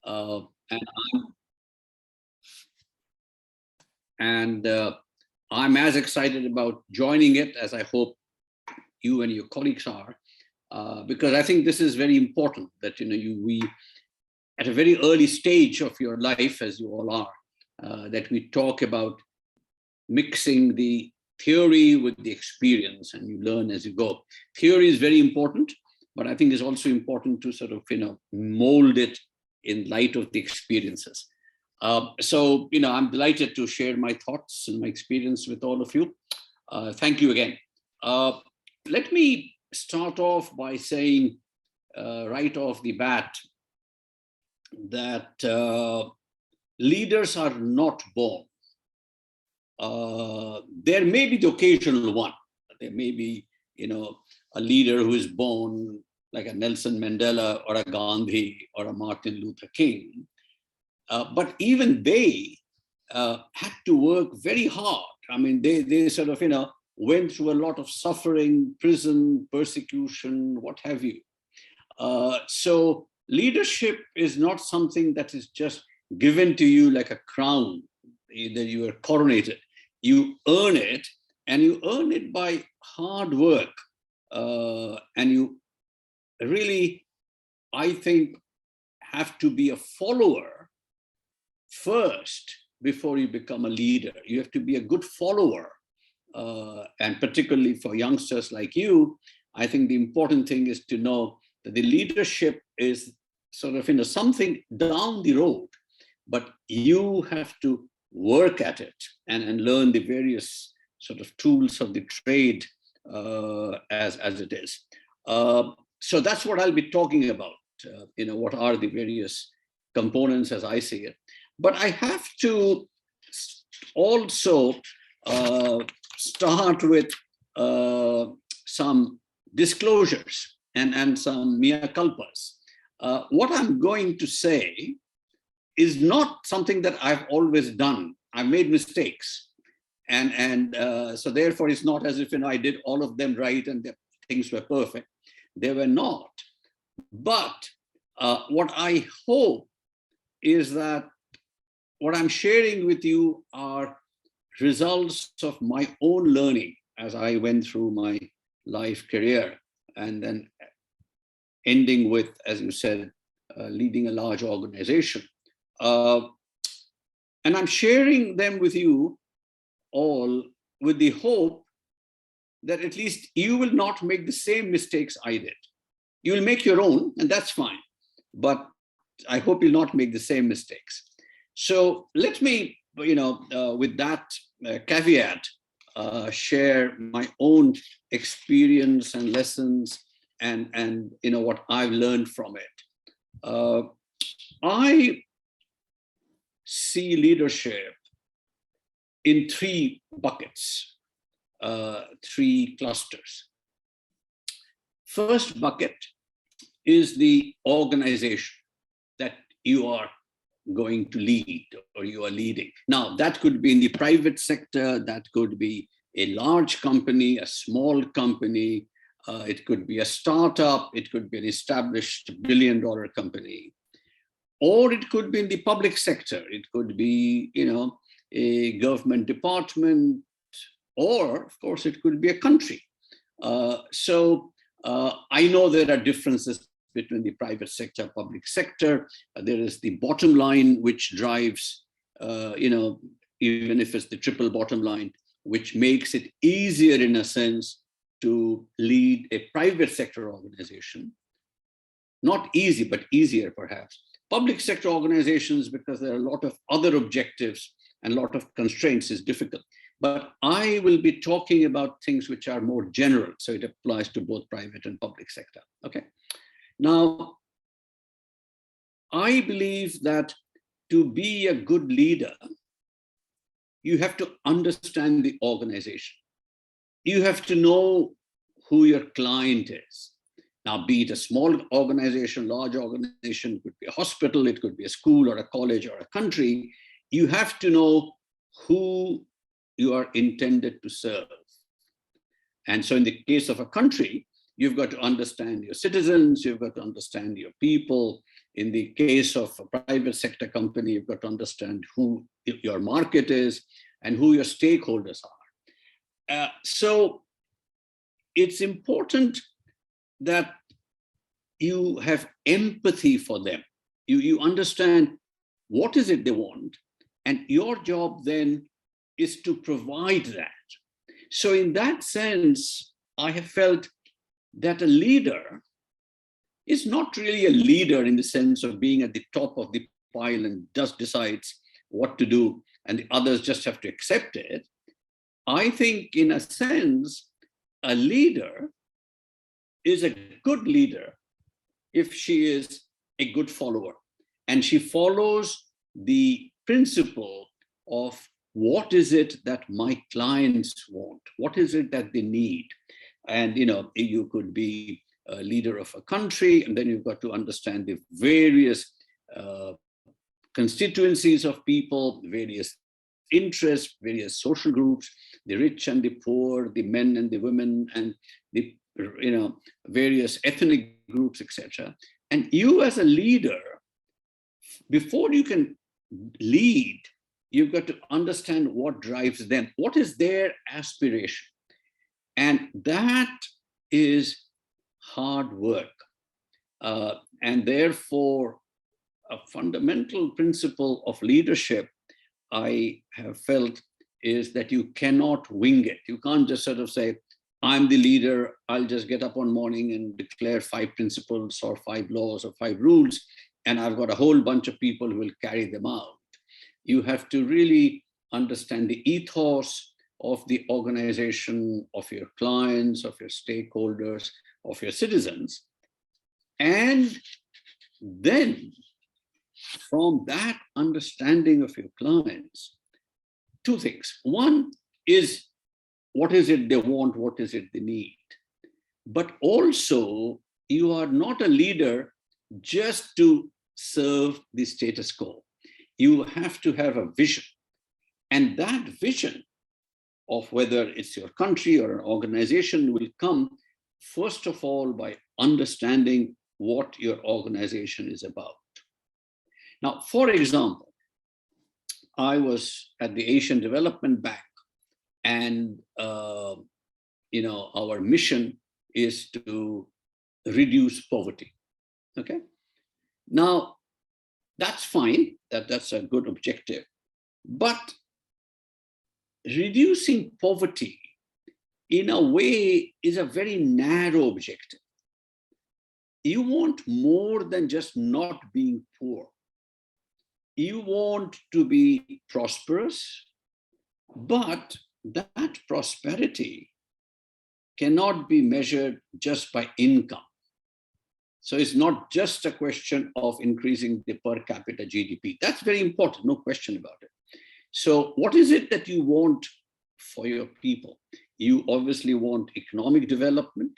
Uh, and and I'm as excited about joining it as I hope you and your colleagues are, because I think this is very important that we at a very early stage of your life, as you all are, that we talk about mixing the theory with the experience, and you learn as you go. Theory is very important, but I think it's also important to sort of mold it in light of the experiences. So I'm delighted to share my thoughts and my experience with all of you. Thank you again. Let me start off by saying right off the bat that leaders are not born. There may be the occasional one. There may be, a leader who is born like a Nelson Mandela or a Gandhi or a Martin Luther King. But even they had to work very hard. I mean, they sort of, went through a lot of suffering, prison, persecution, what have you. So leadership is not something that is just given to you like a crown, that you are coronated. You earn it, and you earn it by hard work. And you really, I think, have to be a follower first before you become a leader. You have to be a good follower. And particularly for youngsters like you, I think the important thing is to know that the leadership is sort of something down the road, but you have to work at it and learn the various sort of tools of the trade as it is. So that's what I'll be talking about. What are the various components as I see it. But I have to also start with some disclosures and some mea culpas. What I'm going to say is not something that I've always done. I've made mistakes. And so therefore it's not as if I did all of them right and the things were perfect. They were not. But what I hope is that what I'm sharing with you are results of my own learning as I went through my life career, and then ending with, as you said, leading a large organization. And I'm sharing them with you all with the hope that at least you will not make the same mistakes I did. You will make your own, and that's fine. But I hope you'll not make the same mistakes. So let me, with that caveat, share my own experience and lessons and what I've learned from it. I see leadership in three buckets, three clusters. First bucket is the organization that you are going to lead or you are leading. Now, that could be in the private sector, that could be a large company, a small company, it could be a startup, it could be an established billion-dollar company, or it could be in the public sector. It could be, a government department, or of course, it could be a country. So I know there are differences between the private sector, public sector. There is the bottom line, which drives, even if it's the triple bottom line, which makes it easier in a sense to lead a private sector organization. Not easy, but easier perhaps. Public sector organizations, because there are a lot of other objectives and a lot of constraints, is difficult. But I will be talking about things which are more general, so it applies to both private and public sector. Okay. Now, I believe that to be a good leader, you have to understand the organization. You have to know who your client is. Now, be it a small organization, large organization, it could be a hospital, it could be a school or a college or a country. You have to know who you are intended to serve. And so in the case of a country, you've got to understand your citizens, you've got to understand your people, In the case of a private sector company, you've got to understand who your market is and who your stakeholders are. So it's important that you have empathy for them. You understand what is it they want, and your job then is to provide that. So in that sense, I have felt that a leader is not really a leader in the sense of being at the top of the pile and just decides what to do and the others just have to accept it. I think in a sense, a leader is a good leader if she is a good follower and she follows the principle of what is it that my clients want? What is it that they need? And you could be a leader of a country, and then you've got to understand the various constituencies of people, various interests, various social groups, the rich and the poor, the men and the women, and the various ethnic groups, etc. And you as a leader, before you can lead, you've got to understand what drives them. What is their aspiration? And that is hard work. And therefore, a fundamental principle of leadership, I have felt, is that you cannot wing it. You can't just sort of say, I'm the leader, I'll just get up one morning and declare 5 principles or 5 laws or 5 rules, and I've got a whole bunch of people who will carry them out. You have to really understand the ethos of the organization, of your clients, of your stakeholders, of your citizens. And then from that understanding of your clients, 2 things. One is, what is it they want? What is it they need? But also, you are not a leader just to serve the status quo. You have to have a vision. And that vision of whether it's your country or an organization will come, first of all, by understanding what your organization is about. Now, for example, I was at the Asian Development Bank, and our mission is to reduce poverty. Okay. Now, that's fine. That's a good objective. But reducing poverty, in a way, is a very narrow objective. You want more than just not being poor. You want to be prosperous, but that prosperity cannot be measured just by income. So it's not just a question of increasing the per capita GDP. That's very important, no question about it. So what is it that you want for your people? You obviously want economic development,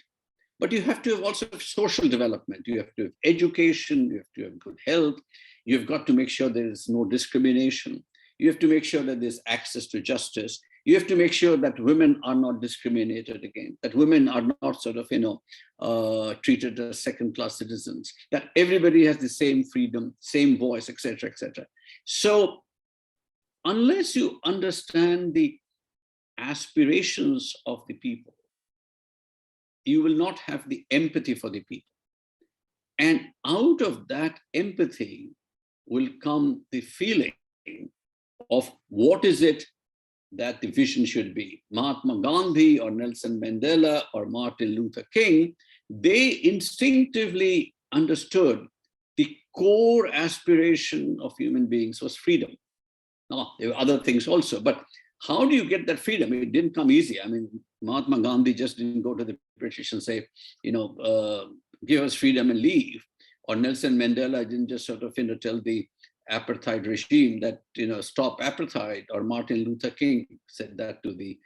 but you have to have also social development. You have to have education, you have to have good health. You've got to make sure there is no discrimination. You have to make sure that there's access to justice. You have to make sure that women are not discriminated against, that women are not sort of, treated as second-class citizens, that everybody has the same freedom, same voice, etc., etc. So unless you understand the aspirations of the people, you will not have the empathy for the people. And out of that empathy will come the feeling of what is it that the vision should be. Mahatma Gandhi or Nelson Mandela or Martin Luther King, they instinctively understood the core aspiration of human beings was freedom. Now, there were other things also, but how do you get that freedom? It didn't come easy. I mean, Mahatma Gandhi just didn't go to the British and say, give us freedom and leave. Or Nelson Mandela didn't just sort of, tell the apartheid regime that, stop apartheid. Or Martin Luther King said that to the,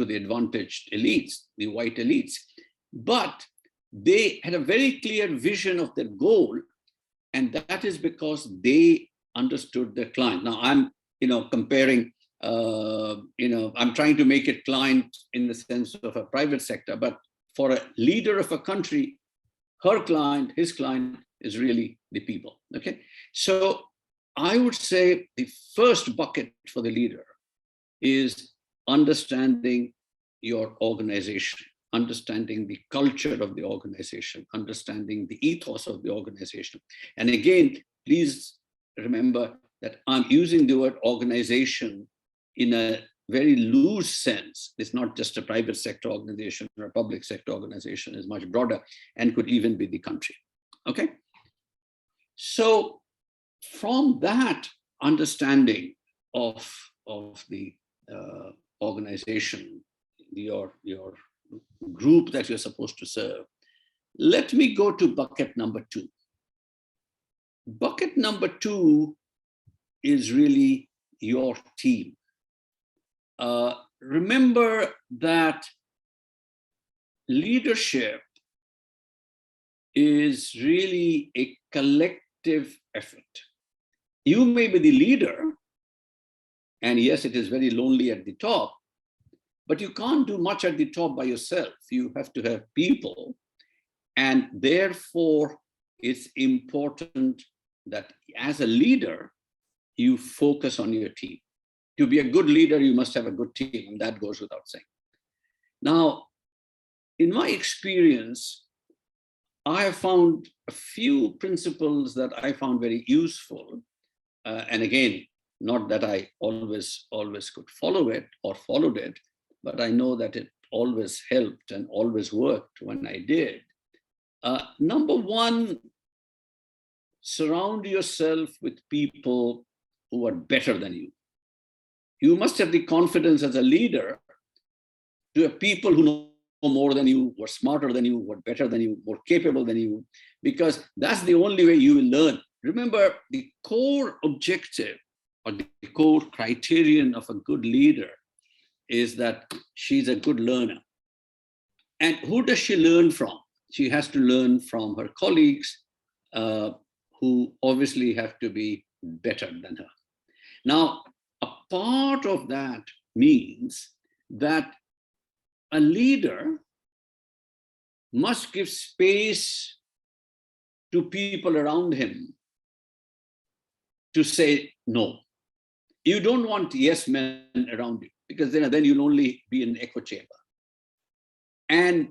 advantaged elites, the white elites. But they had a very clear vision of their goal, and that is because they understood their client. Now, I'm, comparing, I'm trying to make it client in the sense of a private sector, but for a leader of a country, her client, his client is really the people. Okay. So I would say the first bucket for the leader is understanding your organization, understanding the culture of the organization, understanding the ethos of the organization. And again, please remember that I'm using the word organization in a very loose sense. It's not just a private sector organization or a public sector organization, is much broader and could even be the country. Okay. So from that understanding of the organization, your group that you're supposed to serve, let me go to bucket number 2. Bucket number 2 is really your team. Remember that leadership is really a collective effort. You may be the leader, and yes, it is very lonely at the top, but you can't do much at the top by yourself. You have to have people, and therefore it's important that as a leader, you focus on your team. To be a good leader, you must have a good team, and that goes without saying. Now, in my experience, I have found a few principles that I found very useful. And again, not that I always could follow it or followed it, but I know that it always helped and always worked when I did. Number 1, surround yourself with people who are better than you. You must have the confidence as a leader to have people who know more than you, who are smarter than you, who are better than you, more capable than you, because that's the only way you will learn. Remember, the core objective or the core criterion of a good leader is that she's a good learner. And who does she learn from? She has to learn from her colleagues, who obviously have to be better than her. Now, a part of that means that a leader must give space to people around him to say no. You don't want yes men around you, because then you'll only be in an echo chamber. And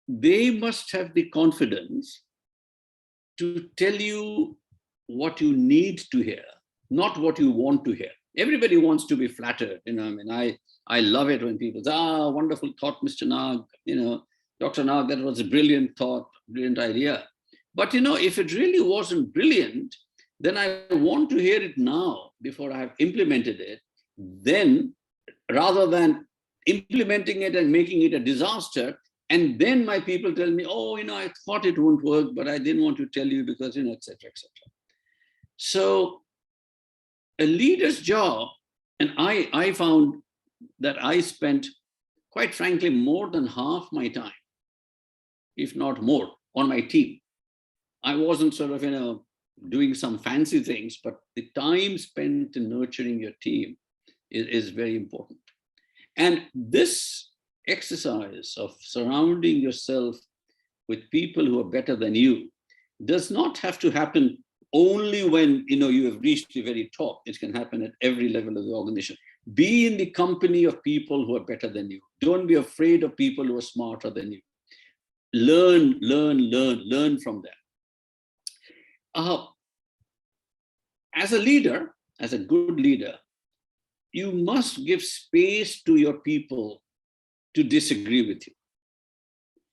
they must have the confidence to tell you what you need to hear, not what you want to hear. Everybody wants to be flattered. I love it when people say, wonderful thought, Mr. Nag, Dr. Nag, that was a brilliant thought, brilliant idea. But if it really wasn't brilliant, then I want to hear it now before I have implemented it. Then, rather than implementing it and making it a disaster, and then my people tell me, I thought it won't work, but I didn't want to tell you because, et cetera, et cetera. So a leader's job, and I found that I spent, quite frankly, more than half my time, if not more, on my team. I wasn't sort of, doing some fancy things, but the time spent in nurturing your team is very important. And this exercise of surrounding yourself with people who are better than you does not have to happen only when you have reached the very top. It can happen at every level of the organization. Be in the company of people who are better than you. Don't be afraid of people who are smarter than you. Learn from them. As a leader, as a good leader, you must give space to your people to disagree with you.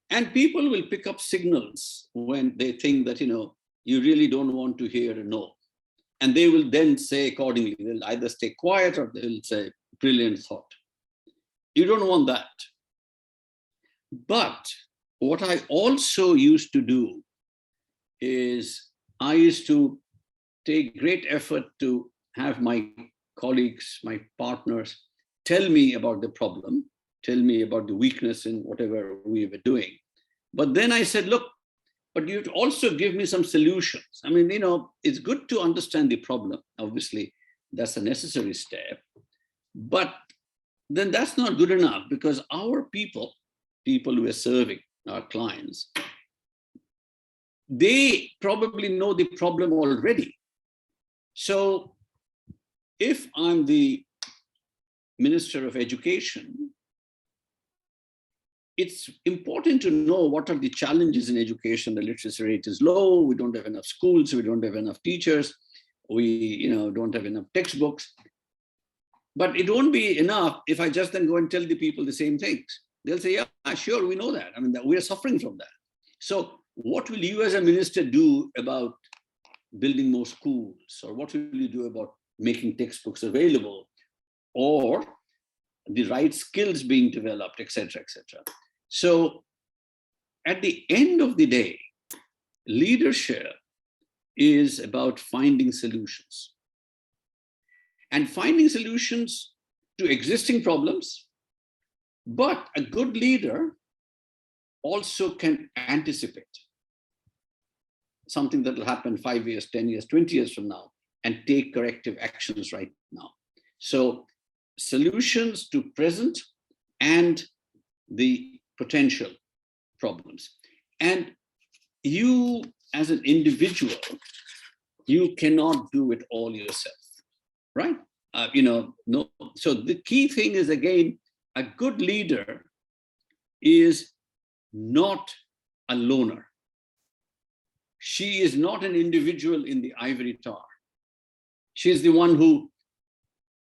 And people will pick up signals when they think that, you really don't want to hear a no. And they will then say accordingly. They'll either stay quiet or they'll say, brilliant thought. You don't want that. But what I also used to do is I used to take great effort to have my colleagues, my partners, tell me about the problem, tell me about the weakness in whatever we were doing. But then I said, look, but you also give me some solutions. It's good to understand the problem. Obviously, that's a necessary step. But then that's not good enough, because our people who are serving, our clients, they probably know the problem already. So if I'm the Minister of Education, it's important to know what are the challenges in education. The literacy rate is low. We don't have enough schools. We don't have enough teachers. We don't have enough textbooks. But it won't be enough if I just then go and tell the people the same things. They'll say, yeah, sure, we know that. I mean, we're suffering from that. So what will you as a minister do about building more schools? Or what will you do about making textbooks available? Or the right skills being developed, et cetera, et cetera. So at the end of the day, leadership is about finding solutions. And finding solutions to existing problems. But a good leader also can anticipate something that will happen 5 years, 10 years, 20 years from now, and take corrective actions right now. So solutions to present and the potential problems. And you as an individual, you cannot do it all yourself, right? No. So the key thing is, again, a good leader is not a loner. She is not an individual in the ivory tower. She is the one who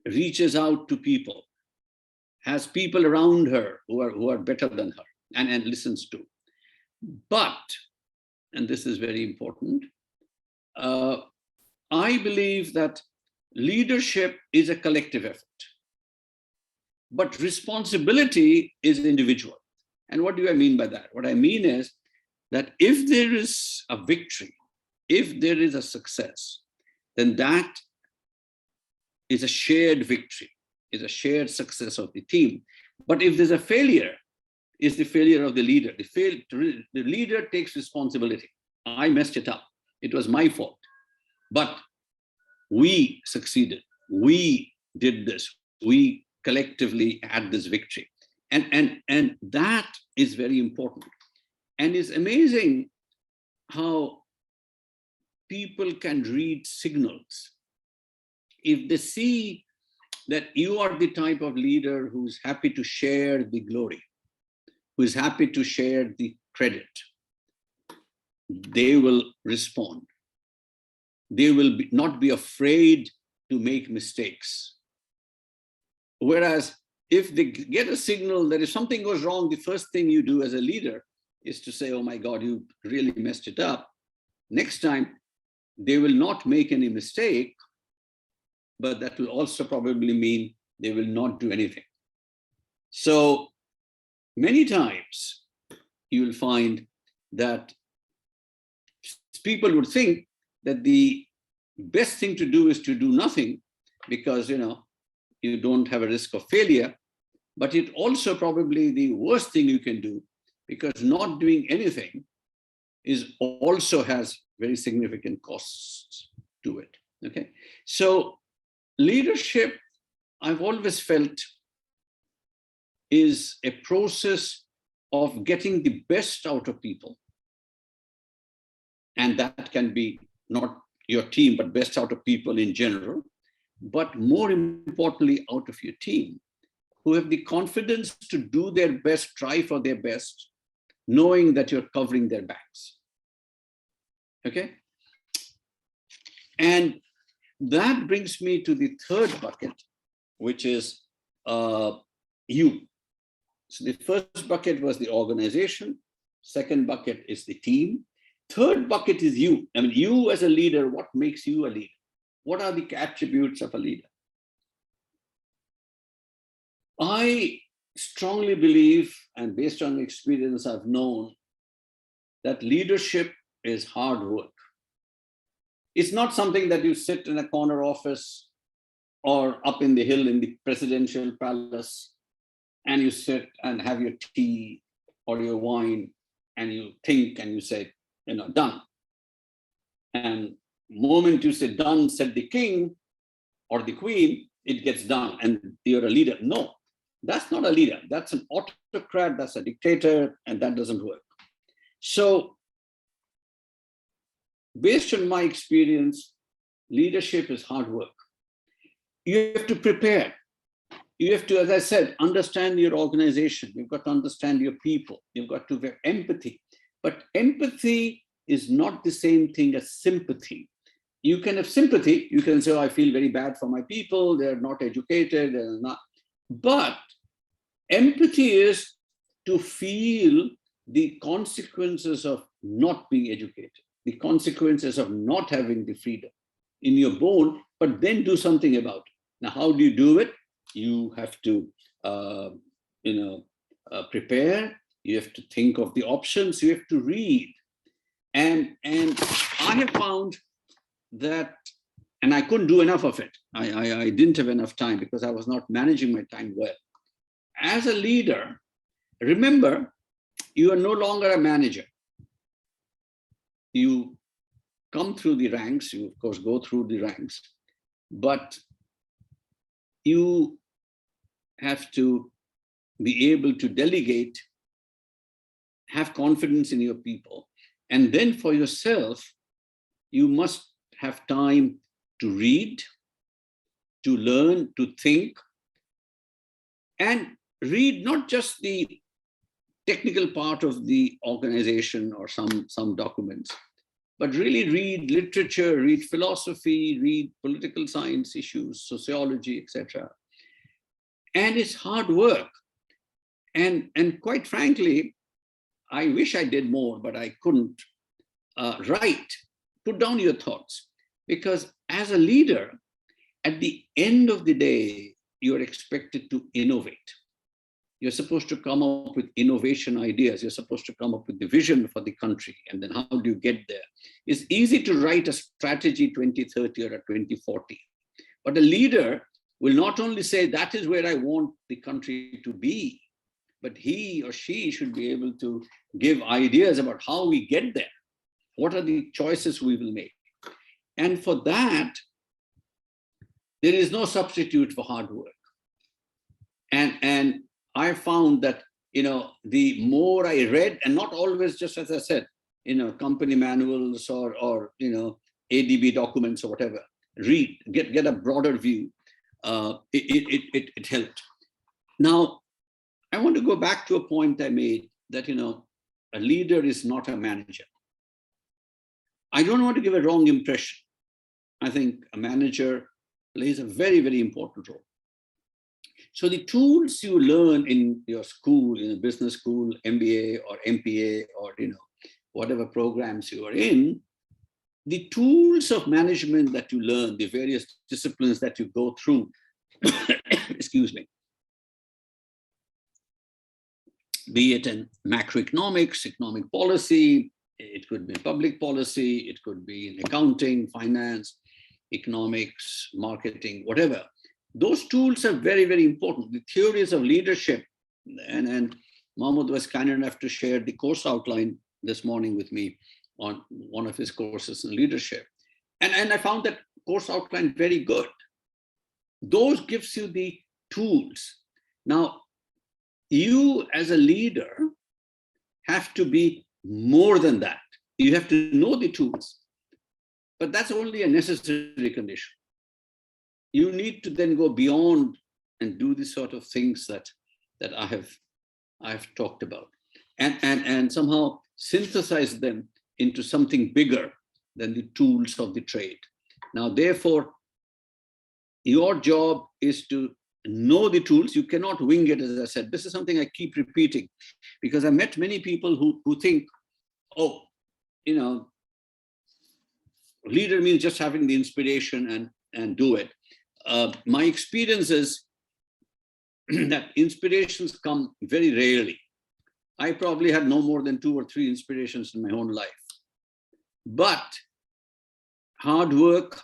reaches out to people, has people around her who are better than her, and listens to. But, and this is very important, I believe that leadership is a collective effort, but responsibility is individual. And what do I mean by that? What I mean is that if there is a victory, if there is a success, then that is a shared victory, is a shared success of the team. But if there's a failure, it's the failure of the leader. The leader takes responsibility. I messed it up. It was my fault. But we succeeded. We did this. We collectively had this victory. And that is very important. And it's amazing how people can read signals. If they see that you are the type of leader who's happy to share the glory, who is happy to share the credit, they will respond. They will not be afraid to make mistakes. Whereas if they get a signal that if something goes wrong, the first thing you do as a leader is to say, oh my God, you really messed it up. Next time, they will not make any mistake, but that will also probably mean they will not do anything. So many times you will find that people would think that the best thing to do is to do nothing because, you don't have a risk of failure, but it also probably the worst thing you can do because not doing anything also has very significant costs to it, okay? So leadership, I've always felt, is a process of getting the best out of people. And that can be not your team, but best out of people in general, but more importantly, out of your team, who have the confidence to do their best, try for their best, knowing that you're covering their backs, okay? And that brings me to the third bucket, which is you. So the first bucket was the organization. Second bucket is the team. Third bucket is you. I mean, you as a leader, what makes you a leader? What are the attributes of a leader? I strongly believe, and based on experience, I've known that leadership is hard work. It's not something that you sit in a corner office or up in the hill in the presidential palace and you sit and have your tea or your wine and you think and you say, done. And the moment you say done, said the king or the queen, it gets done and you're a leader. No, that's not a leader. That's an autocrat, that's a dictator, and that doesn't work. So based on my experience, leadership is hard work. You have to prepare. You have to, as I said, understand your organization. You've got to understand your people. You've got to have empathy. But empathy is not the same thing as sympathy. You can have sympathy. You can say, oh, I feel very bad for my people. They're not educated. They're not. But empathy is to feel the consequences of not being educated, the consequences of not having the freedom in your bone, but then do something about it. Now, how do you do it? You have to, prepare. You have to think of the options. You have to read. And I have found that, and I couldn't do enough of it. I didn't have enough time because I was not managing my time well. As a leader, remember, you are no longer a manager. You come through the ranks, you of course go through the ranks, but you have to be able to delegate, have confidence in your people. And then for yourself, you must have time to read, to learn, to think, and read not just the technical part of the organization or some documents, but really read literature, read philosophy, read political science issues, sociology, etc. And it's hard work. And quite frankly, I wish I did more, but I couldn't. Write, put down your thoughts, because as a leader, at the end of the day, you're expected to innovate. You're supposed to come up with innovation ideas. You're supposed to come up with the vision for the country. And then how do you get there? It's easy to write a strategy 2030 or a 2040. But a leader will not only say, that is where I want the country to be, but he or she should be able to give ideas about how we get there. What are the choices we will make? And for that, there is no substitute for hard work. And I found that, the more I read, and not always just as I said, company manuals or ADB documents or whatever, read, get a broader view. It helped. Now, I want to go back to a point I made that, a leader is not a manager. I don't want to give a wrong impression. I think a manager plays a very, very important role. So the tools you learn in your school, in a business school, MBA or MPA, or whatever programs you are in, the tools of management that you learn, the various disciplines that you go through, excuse me, be it in macroeconomics, economic policy, it could be public policy, it could be in accounting, finance, economics, marketing, whatever. Those tools are very, very important. The theories of leadership, and Mahmoud was kind enough to share the course outline this morning with me on one of his courses in leadership. And I found that course outline very good. Those gives you the tools. Now, you as a leader have to be more than that. You have to know the tools, but that's only a necessary condition. You need to then go beyond and do the sort of things that I have talked about, and somehow synthesize them into something bigger than the tools of the trade. Now, therefore, your job is to know the tools. You cannot wing it, as I said. This is something I keep repeating, because I met many people who think, oh, leader means just having the inspiration and do it. My experience is that inspirations come very rarely. I probably had no more than 2 or 3 inspirations in my own life. But hard work,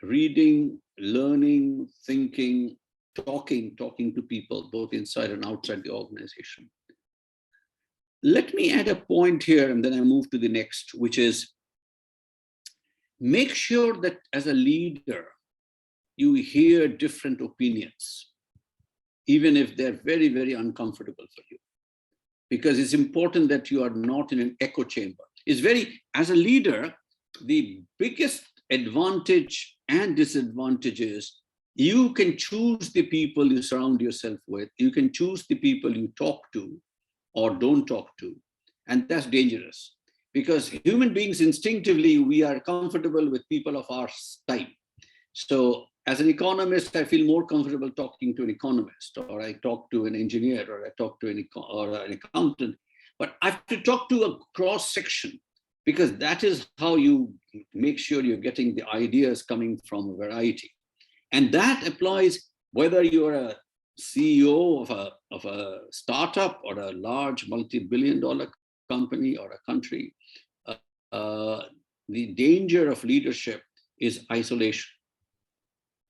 reading, learning, thinking, talking to people, both inside and outside the organization. Let me add a point here, and then I move to the next, which is make sure that as a leader, you hear different opinions, even if they're very, very uncomfortable for you. Because it's important that you are not in an echo chamber. It's very, as a leader, the biggest advantage and disadvantage is you can choose the people you surround yourself with. You can choose the people you talk to or don't talk to. And that's dangerous because human beings instinctively, we are comfortable with people of our type. So as an economist, I feel more comfortable talking to an economist, or I talk to an engineer, or I talk to an accountant. But I have to talk to a cross section because that is how you make sure you're getting the ideas coming from a variety. And that applies whether you're a CEO of a startup or a large multi-billion-dollar company or a country. The danger of leadership is isolation.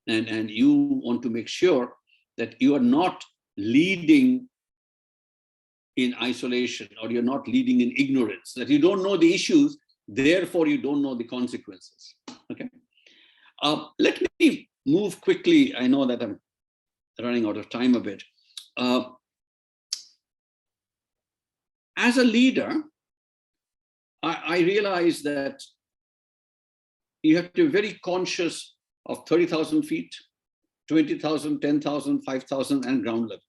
And you want to make sure that you are not leading in isolation, or you're not leading in ignorance, that you don't know the issues, therefore you don't know the consequences. Okay. Let me move quickly. I know that I'm running out of time a bit. As a leader, I realize that you have to be very conscious of 30,000 feet, 20,000, 10,000, 5,000, and ground level.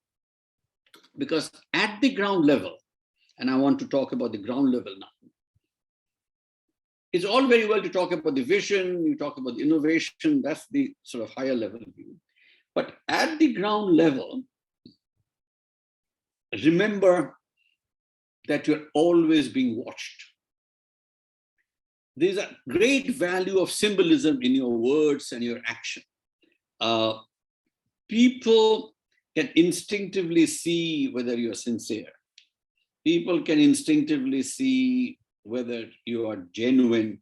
Because at the ground level, and I want to talk about the ground level now, it's all very well to talk about the vision, you talk about the innovation, that's the sort of higher level view. But at the ground level, remember that you're always being watched. There's a great value of symbolism in your words and your action. People can instinctively see whether you're sincere. People can instinctively see whether you are genuine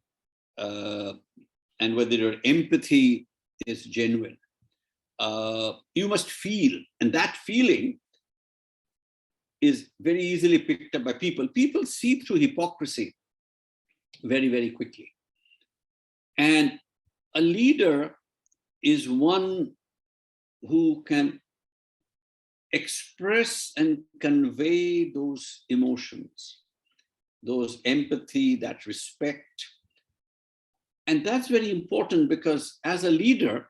and whether your empathy is genuine. You must feel, and that feeling is very easily picked up by people. People see through hypocrisy very, very quickly. And a leader is one who can express and convey those emotions, those empathy, that respect. And that's very important because as a leader,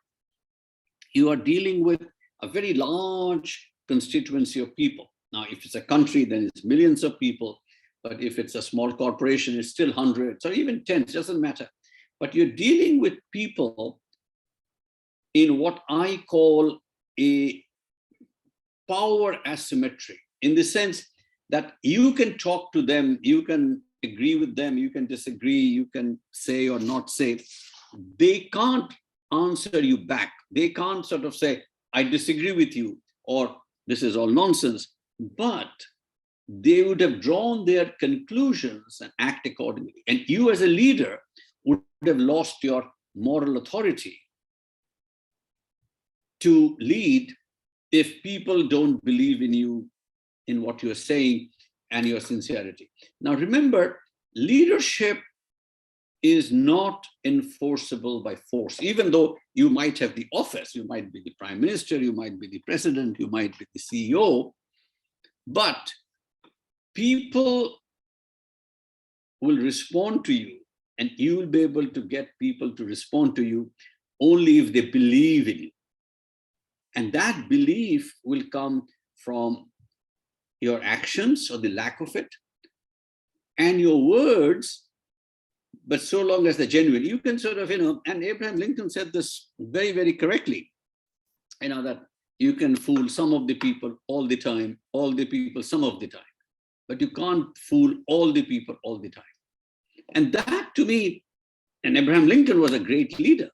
you are dealing with a very large constituency of people. Now, if it's a country, then it's millions of people. But if it's a small corporation, it's still hundreds or even tens, doesn't matter. But you're dealing with people in what I call a power asymmetry, in the sense that you can talk to them, you can agree with them, you can disagree, you can say or not say. They can't answer you back. They can't sort of say, I disagree with you, or this is all nonsense. But they would have drawn their conclusions and act accordingly. And you as a leader would have lost your moral authority to lead if people don't believe in you, in what you're saying, and your sincerity. Now remember, leadership is not enforceable by force, even though you might have the office, you might be the prime minister, you might be the president, you might be the CEO, but people will respond to you, and you will be able to get people to respond to you only if they believe in you. And that belief will come from your actions or the lack of it, and your words, but so long as they're genuine. You can sort of, and Abraham Lincoln said this very, very correctly, that you can fool some of the people all the time, all the people some of the time, but you can't fool all the people all the time. And that to me, and Abraham Lincoln was a great leader,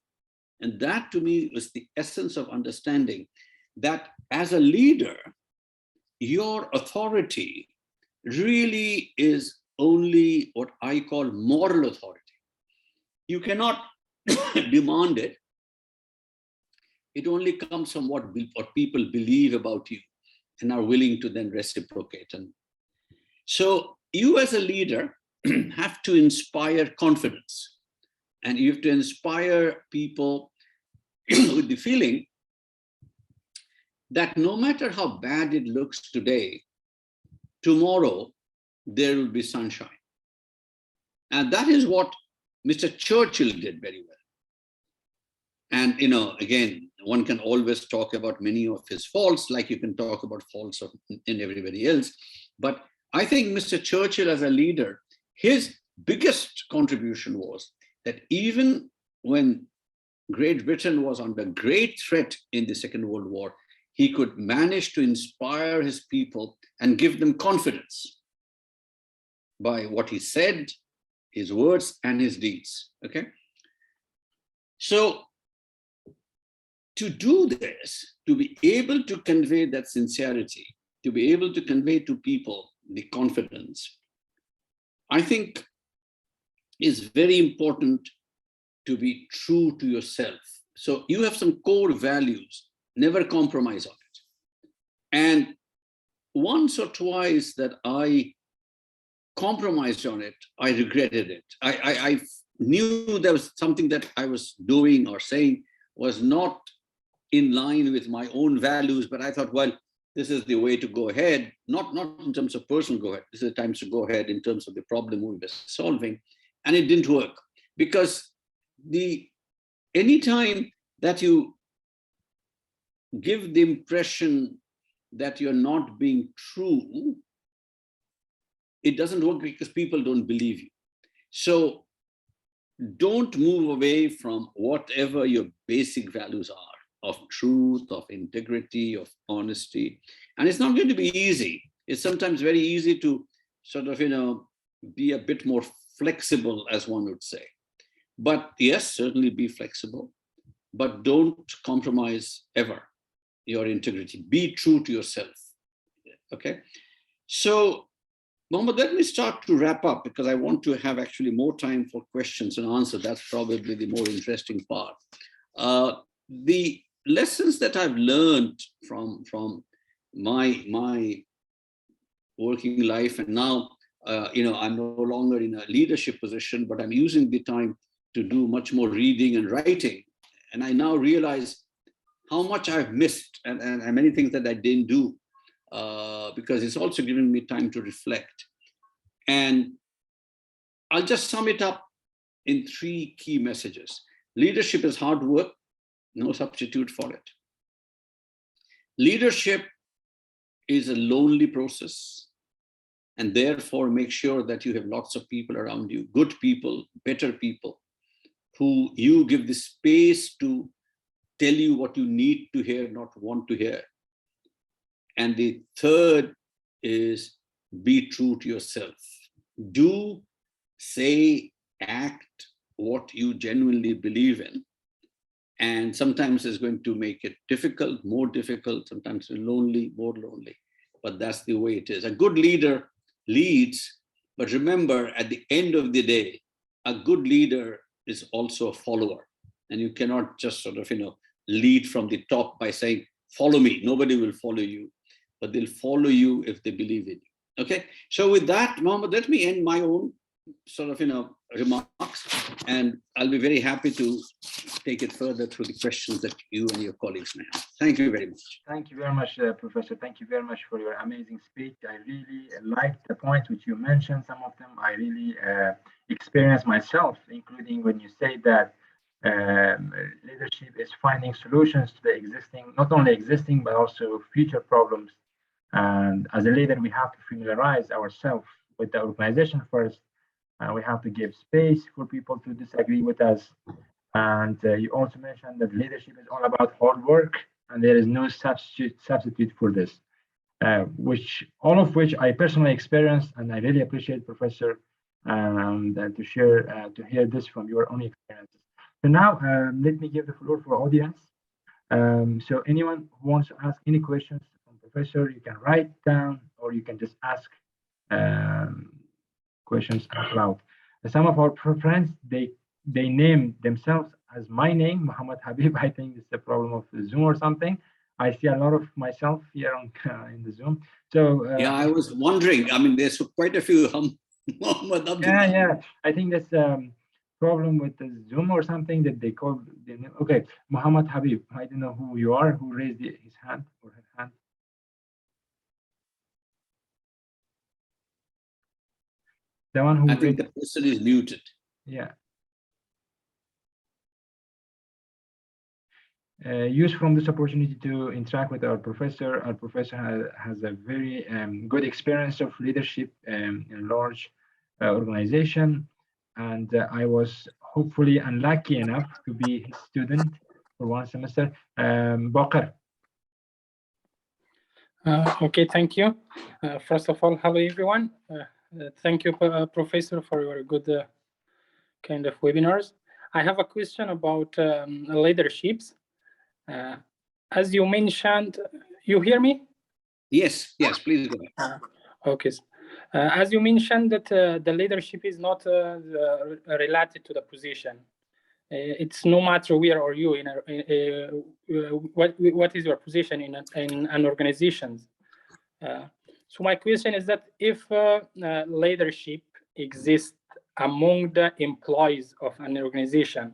and that to me was the essence of understanding that as a leader, your authority really is only what I call moral authority. You cannot demand it. It only comes from what people believe about you and are willing to then reciprocate. And so you as a leader have to inspire confidence, and you have to inspire people with the feeling that no matter how bad it looks today, tomorrow there will be sunshine. And that is what Mr. Churchill did very well. And, again, one can always talk about many of his faults, like you can talk about faults in everybody else. But I think Mr. Churchill as a leader, his biggest contribution was that even when Great Britain was under great threat in the Second World War, he could manage to inspire his people and give them confidence by what he said, his words, and his deeds. Okay. So to do this, to be able to convey that sincerity, to be able to convey to people the confidence, I think is very important to be true to yourself. So you have some core values, never compromise on it. And once or twice that I compromised on it, I regretted it. I knew there was something that I was doing or saying was not in line with my own values, but I thought, well, this is the way to go ahead, not in terms of personal go ahead. This is the time to go ahead in terms of the problem we were solving. And it didn't work because anytime that you give the impression that you're not being true, it doesn't work because people don't believe you. So don't move away from whatever your basic values are of truth, of integrity, of honesty. And it's not going to be easy. It's sometimes very easy to sort of, be a bit more flexible, as one would say. But yes, certainly be flexible, but don't compromise ever your integrity. Be true to yourself. Okay. So, Mohammed, let me start to wrap up because I want to have actually more time for questions and answers. That's probably the more interesting part. The lessons that I've learned from my working life, and now, I'm no longer in a leadership position, but I'm using the time to do much more reading and writing. And I now realize how much I've missed and many things that I didn't do because it's also given me time to reflect. And I'll just sum it up in 3 key messages. Leadership is hard work, no substitute for it. Leadership is a lonely process, and therefore make sure that you have lots of people around you, good people, better people, who you give the space to tell you what you need to hear, not want to hear. And the third is be true to yourself. Do, say, act what you genuinely believe in. And sometimes it's going to make it difficult, more difficult, sometimes lonely, more lonely. But that's the way it is. A good leader leads, but remember, at the end of the day, a good leader is also a follower. And you cannot just sort of, lead from the top by saying, follow me. Nobody will follow you, but they'll follow you if they believe in you. Okay. So with that, Mohammed, let me end my own sort of, remarks, and I'll be very happy to take it further through the questions that you and your colleagues may have. Thank you very much. Thank you very much, Professor. Thank you very much for your amazing speech. I really liked the points which you mentioned. Some of them I really experienced myself, including when you say that leadership is finding solutions to the existing, not only existing, but also future problems. And as a leader, we have to familiarize ourselves with the organization first. We have to give space for people to disagree with us. And you also mentioned that leadership is all about hard work, and there is no substitute for this, all of which I personally experienced, and I really appreciate, Professor, to share, to hear this from your own experiences. So now, let me give the floor for audience. So anyone who wants to ask any questions from Professor, you can write down, or you can just ask questions out loud. Some of our friends, they name themselves as my name, Muhammad Habib. I think it's the problem of the Zoom or something. I see a lot of myself here on in the Zoom. So yeah, I was wondering. I mean, there's quite a few Muhammad Abdullah. Yeah. I think that's problem with the Zoom or something that they call the name. Okay, Muhammad Habib. I don't know who you are. Who raised his hand or her hand? The one who I think the person is muted. Yeah. use from this opportunity to interact with our professor. Our professor has a very good experience of leadership in large organization, and I was hopefully unlucky enough to be his student for one semester. Bakr. Okay, thank you. First of all, hello everyone. Thank you, Professor, for your good kind of webinars. I have a question about leaderships. As you mentioned, you hear me? Yes, yes, please go ahead. Okay. As you mentioned that the leadership is not related to the position. It's no matter where are you in what is your position in an organization. So my question is that if leadership exists among the employees of an organization,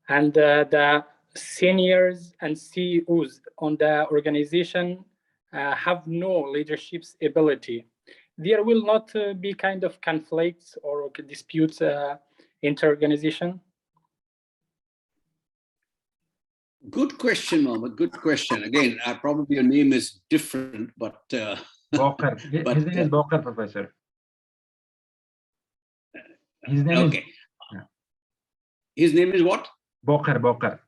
and the seniors and CEOs on the organization have no leadership ability, there will not be kind of conflicts or disputes inter-organization? Good question, Mohammed. Good question. Again, probably your name is different, but Bakr. His name is Bakr, Professor. His name okay. His name is what? Bakr. Bakr.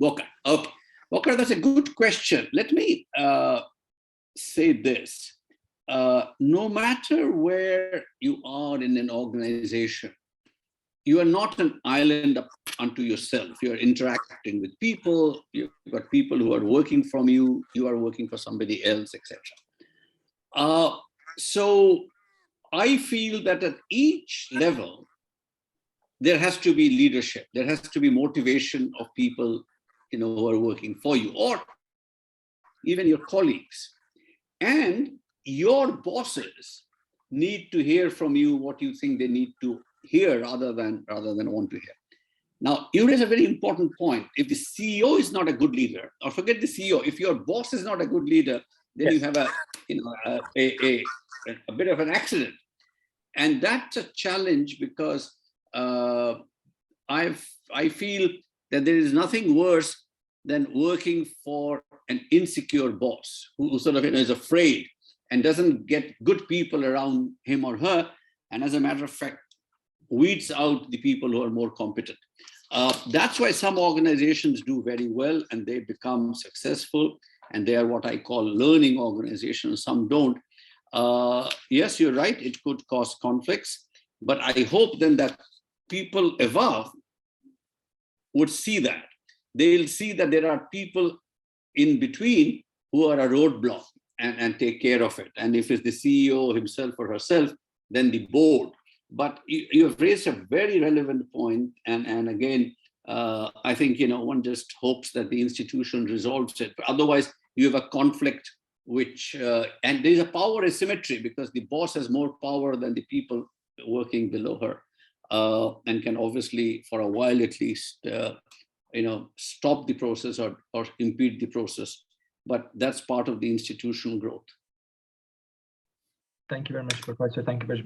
Bakr. Okay. Bakr, that's a good question. Let me say this. No matter where you are in an organization, you are not an island up unto yourself. You're interacting with people. You've got people who are working from you. You are working for somebody else, etc. So I feel that at each level, there has to be leadership. There has to be motivation of people, who are working for you, or even your colleagues. And your bosses need to hear from you what you think they need to hear rather than want to hear. Now, you raise a very important point. If the CEO is not a good leader, or forget the CEO, if your boss is not a good leader, then Yes. you have a bit of an accident. And that's a challenge because I feel that there is nothing worse than working for an insecure boss who sort of is afraid and doesn't get good people around him or her. And as a matter of fact, weeds out the people who are more competent. That's why some organizations do very well and they become successful, and they are what I call learning organizations. Some don't. Yes, you're right, it could cause conflicts, but I hope then that people above would see that. They'll see that there are people in between who are a roadblock and take care of it. And if it's the CEO himself or herself, then the board. But you have raised a very relevant point. And again, I think, one just hopes that the institution resolves it. But otherwise, you have a conflict which, and there's a power asymmetry because the boss has more power than the people working below her, and can obviously, for a while at least, stop the process or impede the process. But that's part of the institutional growth. Thank you very much, Professor. Thank you very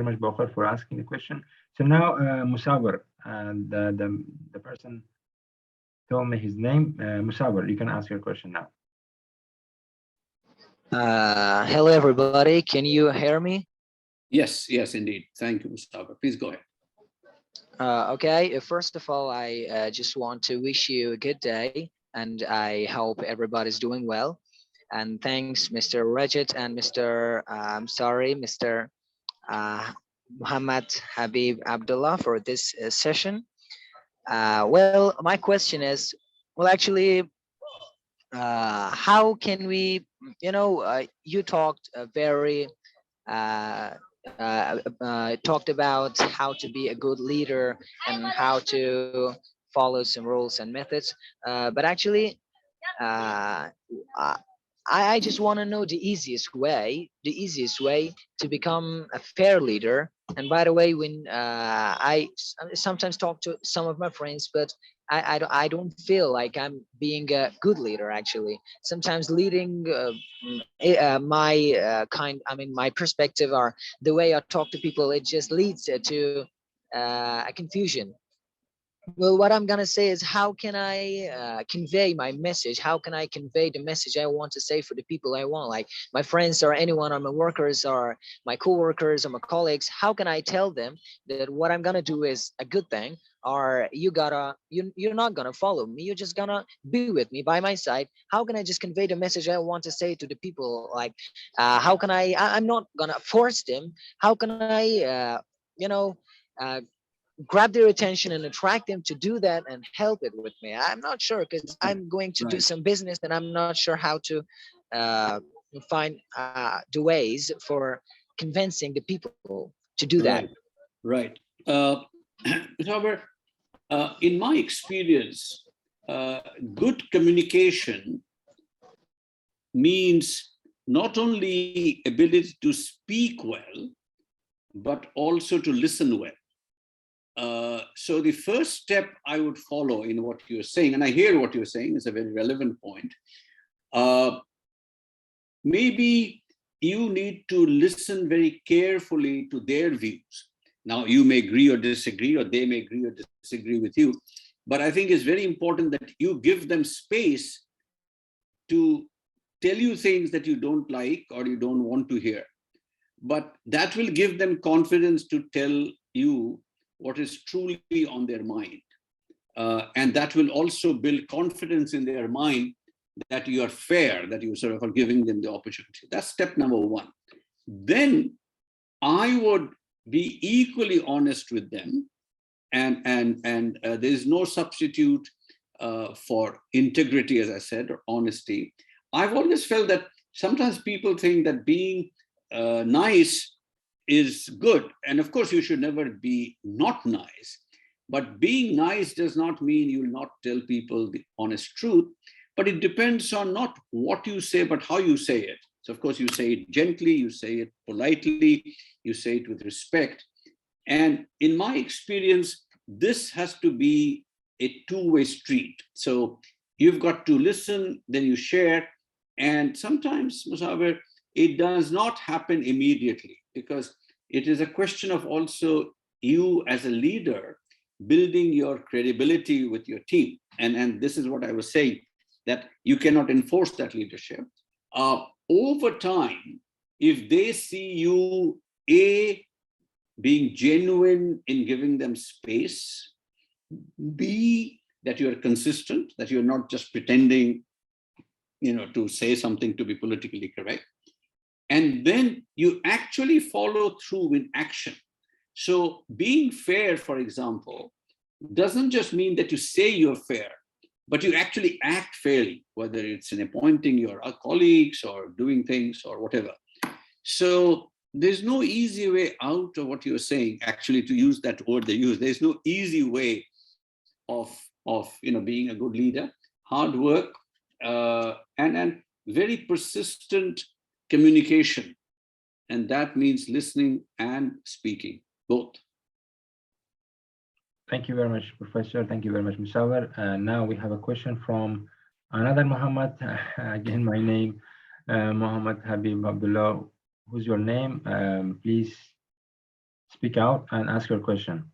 much, Bakr, for asking the question. So now, Musawar, the person told me his name. Musawar, you can ask your question now. Hello, everybody. Can you hear me? Yes, indeed. Thank you, Mustafa. Please go ahead. Okay, first of all, I just want to wish you a good day, and I hope everybody's doing well. And thanks, Mr. Rajat and Mr. Muhammad Habib Abdullah for this session. Well, my question is, well, actually, how can we, you talked very talked about how to be a good leader and how to follow some rules and methods. But actually, uh, uh, I just want to know the easiest way to become a fair leader. And by the way, when sometimes talk to some of my friends, but I don't feel like I'm being a good leader. Actually, sometimes leading my perspective or the way I talk to people, it just leads to a confusion. Well, what I'm gonna say is, how can I convey my message? How can I convey the message I want to say for the people I want, like my friends or anyone, or my workers or my coworkers or my colleagues? How can I tell them that what I'm gonna do is a good thing, or you're not gonna follow me? You're just gonna be with me by my side. How can I just convey the message I want to say to the people? Like, how can I'm not gonna force them. How can I, you know? Uh, Grab their attention and attract them to do that and help it with me? I'm not sure, because Right. I'm going to do Right. some business and I'm not sure how to find the ways for convincing the people to do that. Right. Right. However, in my experience, good communication means not only ability to speak well, but also to listen well. So the first step I would follow in what you're saying, and I hear what you're saying, is a very relevant point. Maybe you need to listen very carefully to their views. Now, you may agree or disagree, or they may agree or disagree with you, but I think it's very important that you give them space to tell you things that you don't like or you don't want to hear. But that will give them confidence to tell you what is truly on their mind. And that will also build confidence in their mind that you are fair, that you sort of are giving them the opportunity. That's step number one. Then I would be equally honest with them, and there's no substitute for integrity, as I said, or honesty. I've always felt that sometimes people think that being nice is good, and of course you should never be not nice. But being nice does not mean you'll not tell people the honest truth, but it depends on not what you say, but how you say it. So of course you say it gently, you say it politely, you say it with respect. And in my experience, this has to be a two-way street. So you've got to listen, then you share. And sometimes, Musawir, it does not happen immediately, because it is a question of also you as a leader building your credibility with your team. And this is what I was saying, that you cannot enforce that leadership. Over time, if they see you, being genuine in giving them space, B, that you're consistent, that you're not just pretending, to say something to be politically correct, and then you actually follow through with action. So being fair, for example, doesn't just mean that you say you're fair, but you actually act fairly, whether it's in appointing your colleagues or doing things or whatever. So there's no easy way out of what you're saying, actually, to use that word they use. There's no easy way of being a good leader. Hard work, and very persistent communication. And that means listening and speaking, both. Thank you very much, Professor. Thank you very much, Musawir. Now we have a question from another Muhammad. Again, my name, Muhammad Habib Abdullah. Who's your name? Please speak out and ask your question.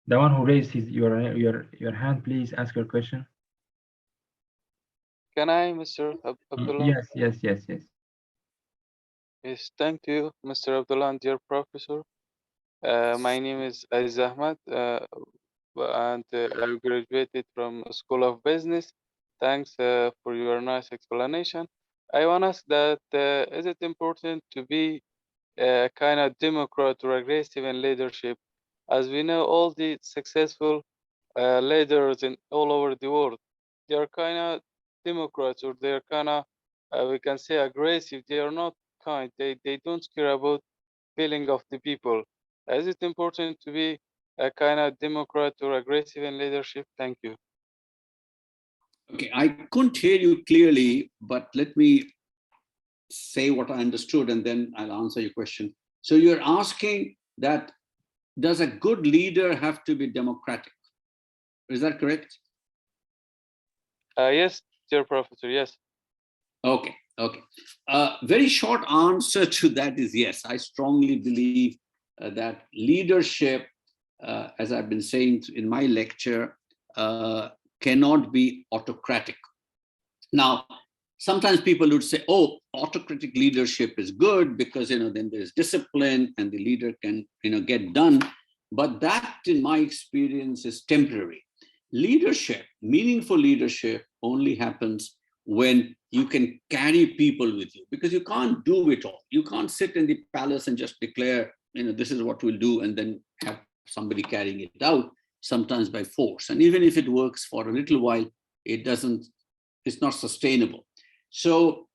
The one who raised your hand, please ask your question. Can I, Mr. Abdullah? Yes, yes, yes, yes. Yes, thank you, Mr. Abdullah, and dear professor. My name is Aziz Ahmad, and I graduated from School of Business. Thanks for your nice explanation. I want to ask that, is it important to be a kind of democrat or aggressive in leadership? As we know, all the successful leaders in all over the world, they are kind of democrats, or they're kind of, we can say, aggressive. They are not kind. They don't care about feeling of the people. Is it important to be a kind of democrat or aggressive in leadership? Thank you. Okay, I couldn't hear you clearly, but let me say what I understood and then I'll answer your question. So you're asking that, does a good leader have to be democratic? Is that correct? Yes, dear professor, yes. Okay. Very short answer to that is yes. I strongly believe that leadership, as I've been saying in my lecture, cannot be autocratic. Now, sometimes people would say, oh, autocratic leadership is good because, then there's discipline and the leader can, get done. But that, in my experience, is temporary. Leadership, meaningful leadership, only happens when you can carry people with you, because you can't do it all. You can't sit in the palace and just declare, this is what we'll do, and then have somebody carrying it out, sometimes by force. And even if it works for a little while, it's not sustainable. So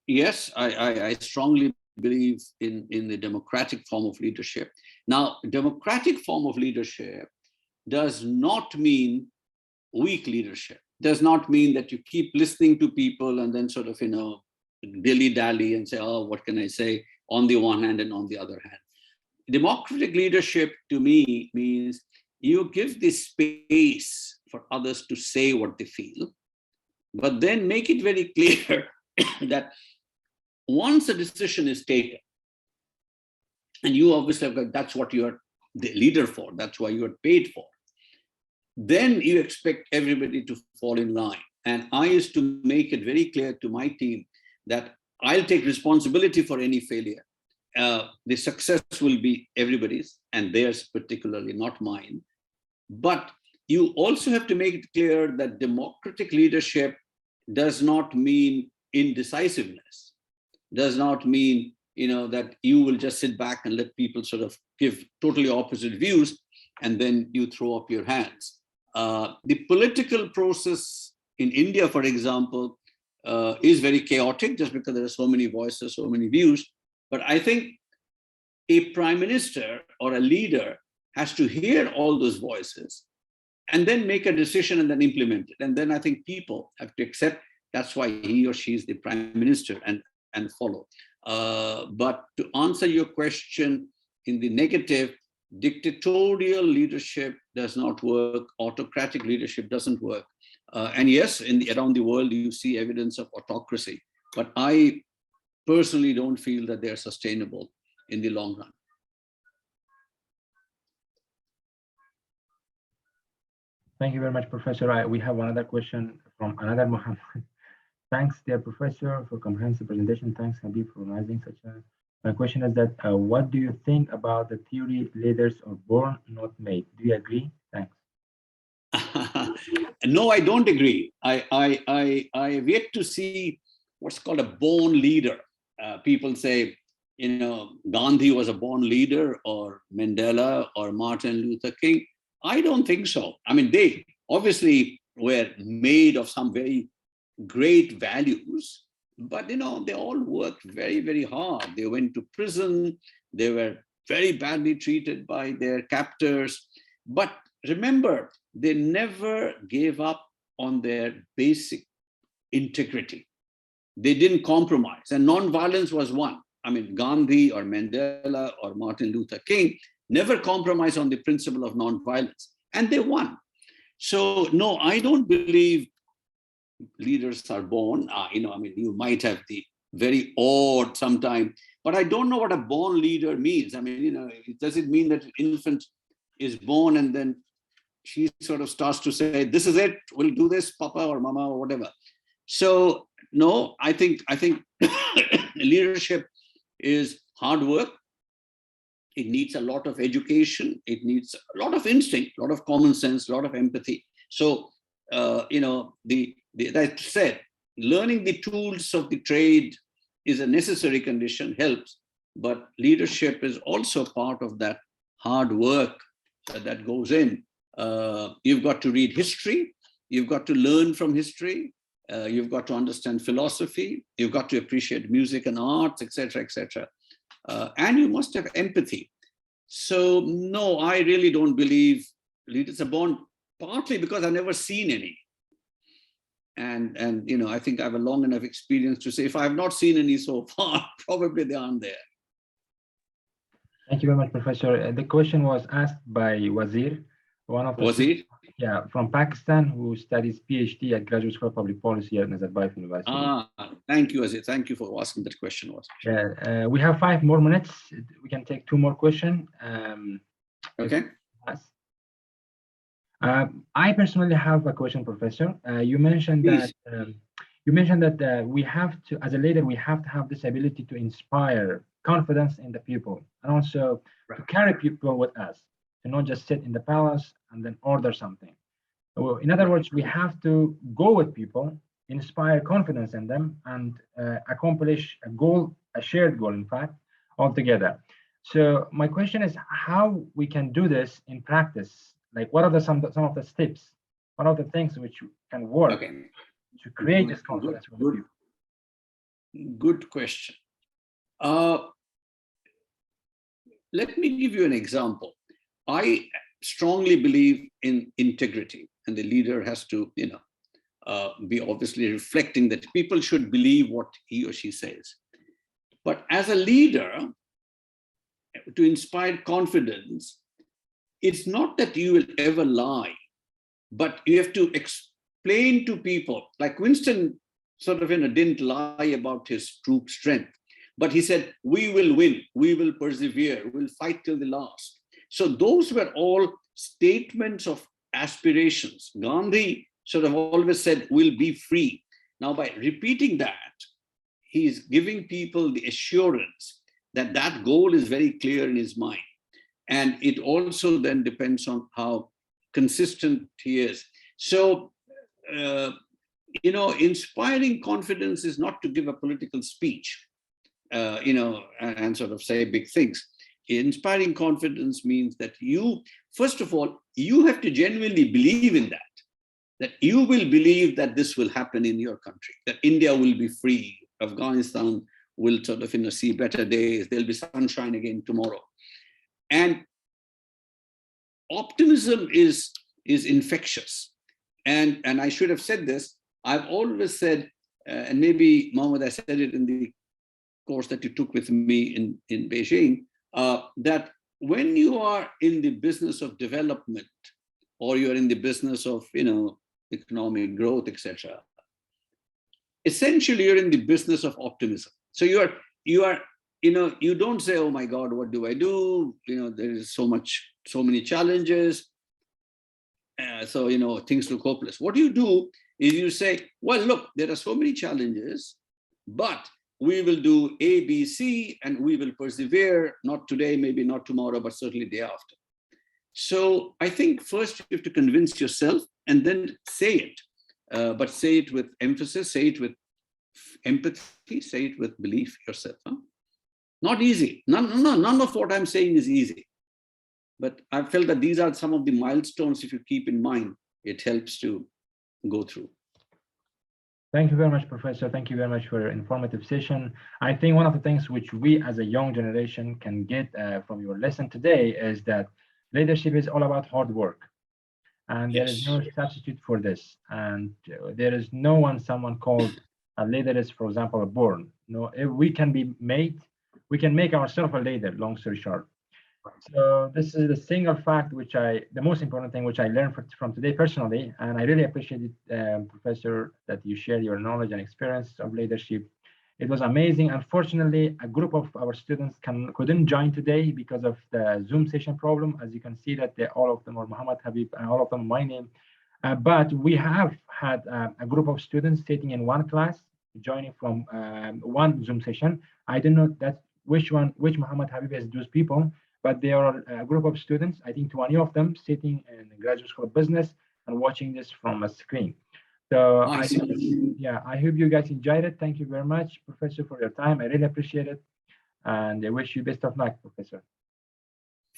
yes, I strongly believe in the democratic form of leadership. Now, democratic form of leadership does not mean weak leadership. Does not mean that you keep listening to people and then sort of, dilly-dally and say, oh, what can I say, on the one hand and on the other hand. Democratic leadership to me means you give the space for others to say what they feel, but then make it very clear that once a decision is taken, and you obviously have got, that's what you're the leader for, that's why you're paid for, then you expect everybody to fall in line. And I used to make it very clear to my team that I'll take responsibility for any failure. The success will be everybody's and theirs particularly, not mine. But you also have to make it clear that democratic leadership does not mean indecisiveness, does not mean, that you will just sit back and let people sort of give totally opposite views and then you throw up your hands. The political process in India, for example, is very chaotic just because there are so many voices, so many views. But I think a prime minister or a leader has to hear all those voices and then make a decision and then implement it. And then I think people have to accept that's why he or she is the prime minister and follow. But to answer your question in the negative, dictatorial leadership does not work. Autocratic leadership doesn't work. And yes, around the world, you see evidence of autocracy. But I personally don't feel that they're sustainable in the long run. Thank you very much, Professor. We have another question from another Muhammad. Thanks, dear Professor, for comprehensive presentation. Thanks, Habib, for organizing such a... My question is that, what do you think about the theory leaders are born, not made? Do you agree? Thanks. No, I don't agree. I have yet to see what's called a born leader. People say, Gandhi was a born leader, or Mandela, or Martin Luther King. I don't think so. I mean, they obviously were made of some very great values, but they all worked very, very hard. They went to prison. They were very badly treated by their captors. But remember, they never gave up on their basic integrity. They didn't compromise, and nonviolence was one. I mean, Gandhi or Mandela or Martin Luther King never compromised on the principle of nonviolence, and they won. So no, I don't believe leaders are born. You might have the very odd sometime, but I don't know what a born leader means. I mean, does it mean that an infant is born and then she sort of starts to say, this is it, we'll do this, Papa or Mama or whatever. So no, I think leadership is hard work. It needs a lot of education. It needs a lot of instinct, a lot of common sense, a lot of empathy. So, that said, learning the tools of the trade is a necessary condition, helps, but leadership is also part of that hard work that goes in. You've got to read history. You've got to learn from history. You've got to understand philosophy. You've got to appreciate music and arts, etc., etc. And you must have empathy. So no, I really don't believe leaders are born, partly because I've never seen any. And I think I have a long enough experience to say, if I have not seen any so far, probably they aren't there. Thank you very much, Professor. The question was asked by Wazir, one of the... Wazir? Yeah, from Pakistan, who studies PhD at Graduate School of Public Policy at Nazarbayev University. Thank you, Aziz. Thank you for asking that question. Yeah, we have 5 more minutes. We can take 2 more questions. Okay. I personally have a question, Professor. You mentioned Please. that we have to, as a leader, we have to have this ability to inspire confidence in the people, and also to carry people with us, to not just sit in the palace and then order something. Well, in other words, we have to go with people, inspire confidence in them, and accomplish a goal, a shared goal, in fact, altogether. So my question is how we can do this in practice. Like, what are some of the steps? What are the things which can work to create this confidence? Good question. Let me give you an example. I strongly believe in integrity, and the leader has to, be obviously reflecting that people should believe what he or she says. But as a leader, to inspire confidence, it's not that you will ever lie, but you have to explain to people. Like Winston sort of didn't lie about his troop strength, but he said, we will win, we will persevere, we'll fight till the last. So those were all statements of aspirations. Gandhi sort of always said, we'll be free. Now, by repeating that, he's giving people the assurance that that goal is very clear in his mind. And it also then depends on how consistent he is. So, inspiring confidence is not to give a political speech, and sort of say big things. Inspiring confidence means that you, first of all, you have to genuinely believe in that you will believe that this will happen in your country, that India will be free, Afghanistan will sort of, see better days, there'll be sunshine again tomorrow. And optimism is infectious. And I should have said this. I've always said, and maybe Mohammed, I said it in the course that you took with me in Beijing, that when you are in the business of development, or you're in the business of, economic growth, etc., essentially you're in the business of optimism. So you are, you don't say, oh my God, what do I do? There is so many challenges. So, things look hopeless. What you do is you say, well, look, there are so many challenges, but we will do A, B, C, and we will persevere, not today, maybe not tomorrow, but certainly the day after. So I think first you have to convince yourself and then say it, but say it with emphasis, say it with empathy, say it with belief yourself. Huh? Not easy. None of what I'm saying is easy. But I felt that these are some of the milestones, if you keep in mind, it helps to go through. Thank you very much, Professor. Thank you very much for your informative session. I think one of the things which we as a young generation can get from your lesson today is that leadership is all about hard work. And there is no substitute for this. And there is someone called a leader is, for example, born. No, if we can make ourselves a leader, long story short. So this is the single fact the most important thing which I learned from today personally, and I really appreciate it, Professor, that you share your knowledge and experience of leadership. It was amazing. Unfortunately, a group of our students couldn't join today because of the Zoom session problem. As you can see that all of them are Muhammad Habib and all of them my name. But we have had a group of students sitting in one class, joining from one Zoom session. I don't know which Muhammad Habib is those people, but they are a group of students, I think 20 of them, sitting in the Graduate School of Business and watching this from a screen. So I hope you guys enjoyed it. Thank you very much, Professor, for your time. I really appreciate it. And I wish you best of luck, Professor.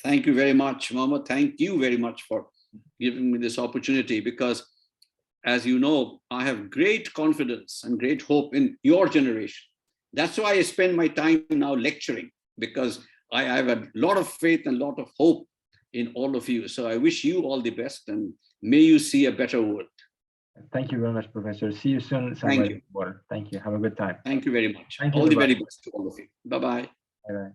Thank you very much, Mohammed. Thank you very much for giving me this opportunity, because as you know, I have great confidence and great hope in your generation. That's why I spend my time now lecturing, because I have a lot of faith and a lot of hope in all of you. So I wish you all the best, and may you see a better world. Thank you very much, Professor. See you soon. Thank you. Thank you. Have a good time. Thank you very much. Thank you, all the very best to all of you. Bye-bye. Bye-bye.